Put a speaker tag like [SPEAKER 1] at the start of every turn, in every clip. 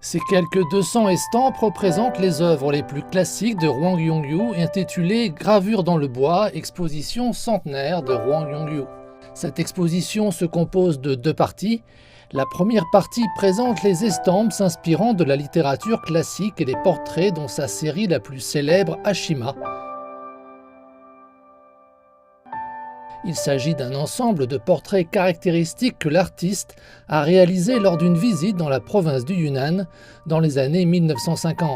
[SPEAKER 1] Ces quelques 200 estampes représentent les œuvres les plus classiques de Hwang Yong-yu, intitulées « Gravure dans le bois, exposition centenaire de Hwang Yong-yu ». Cette exposition se compose de 2 parties. La première partie présente les estampes s'inspirant de la littérature classique et les portraits dont sa série la plus célèbre, Ashima. Il s'agit d'un ensemble de portraits caractéristiques que l'artiste a réalisés lors d'une visite dans la province du Yunnan dans les années 1950.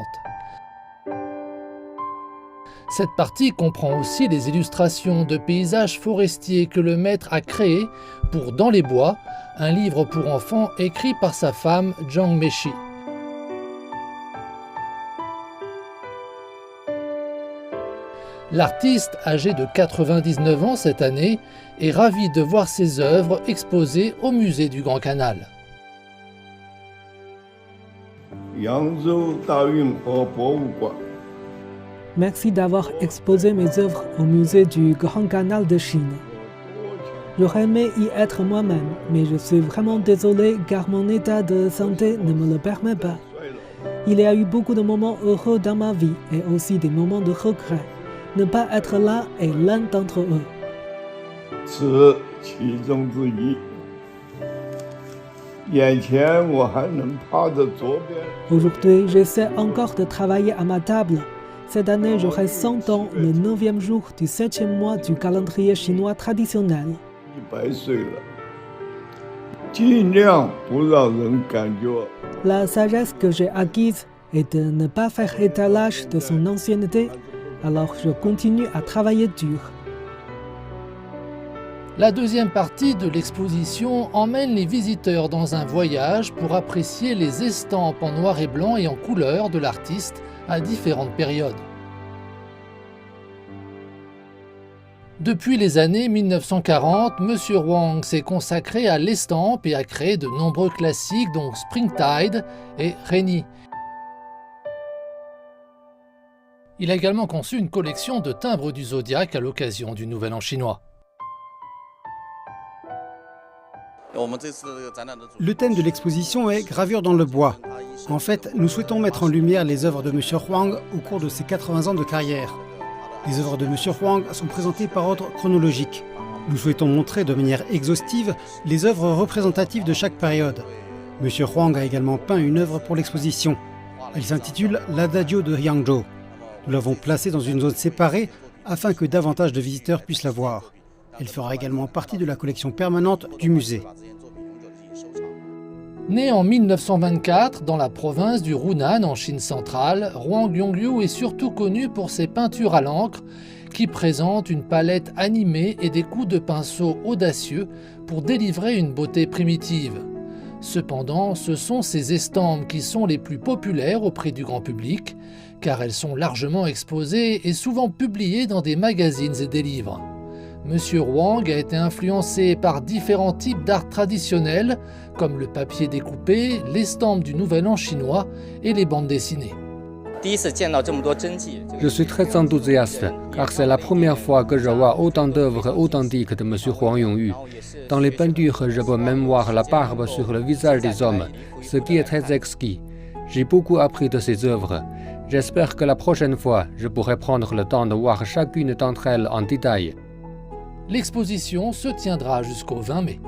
[SPEAKER 1] Cette partie comprend aussi les illustrations de paysages forestiers que le maître a créés pour Dans les bois, un livre pour enfants écrit par sa femme Jang Meshi. L'artiste, âgé de 99 ans cette année, est ravi de voir ses œuvres exposées au musée du Grand Canal.
[SPEAKER 2] Merci d'avoir exposé mes œuvres au musée du Grand Canal de Chine. J'aurais aimé y être moi-même, mais je suis vraiment désolé car mon état de santé ne me le permet pas. Il y a eu beaucoup de moments heureux dans ma vie et aussi des moments de regret. Ne pas être là est l'un d'entre eux. Aujourd'hui, j'essaie encore de travailler à ma table. Cette année, j'aurai 100 ans, le 9e jour du 7e mois du calendrier chinois traditionnel. La sagesse que j'ai acquise est de ne pas faire étalage de son ancienneté. Alors je continue à travailler dur.
[SPEAKER 1] La deuxième partie de l'exposition emmène les visiteurs dans un voyage pour apprécier les estampes en noir et blanc et en couleur de l'artiste à différentes périodes. Depuis les années 1940, M. Hwang s'est consacré à l'estampe et a créé de nombreux classiques dont Springtide et Rainy. Il a également conçu une collection de timbres du zodiaque à l'occasion du Nouvel An chinois.
[SPEAKER 3] Le thème de l'exposition est « Gravure dans le bois ». En fait, nous souhaitons mettre en lumière les œuvres de M. Hwang au cours de ses 80 ans de carrière. Les œuvres de M. Hwang sont présentées par ordre chronologique. Nous souhaitons montrer de manière exhaustive les œuvres représentatives de chaque période. M. Hwang a également peint une œuvre pour l'exposition. Elle s'intitule « L'Adagio de Yangzhou ». Nous l'avons placée dans une zone séparée afin que davantage de visiteurs puissent la voir. Elle fera également partie de la collection permanente du musée.
[SPEAKER 1] Né en 1924 dans la province du Hunan en Chine centrale, Hwang Yong-yu est surtout connu pour ses peintures à l'encre qui présentent une palette animée et des coups de pinceau audacieux pour délivrer une beauté primitive. Cependant, ce sont ces estampes qui sont les plus populaires auprès du grand public, car elles sont largement exposées et souvent publiées dans des magazines et des livres. Monsieur Hwang a été influencé par différents types d'art traditionnels, comme le papier découpé, l'estampe du Nouvel An chinois et les bandes dessinées.
[SPEAKER 4] Je suis très enthousiaste, car c'est la première fois que je vois autant d'œuvres authentiques de M. Hwang Yong-yu. Dans les peintures, je peux même voir la barbe sur le visage des hommes, ce qui est très exquis. J'ai beaucoup appris de ces œuvres. J'espère que la prochaine fois, je pourrai prendre le temps de voir chacune d'entre elles en détail.
[SPEAKER 1] L'exposition se tiendra jusqu'au 20 mai.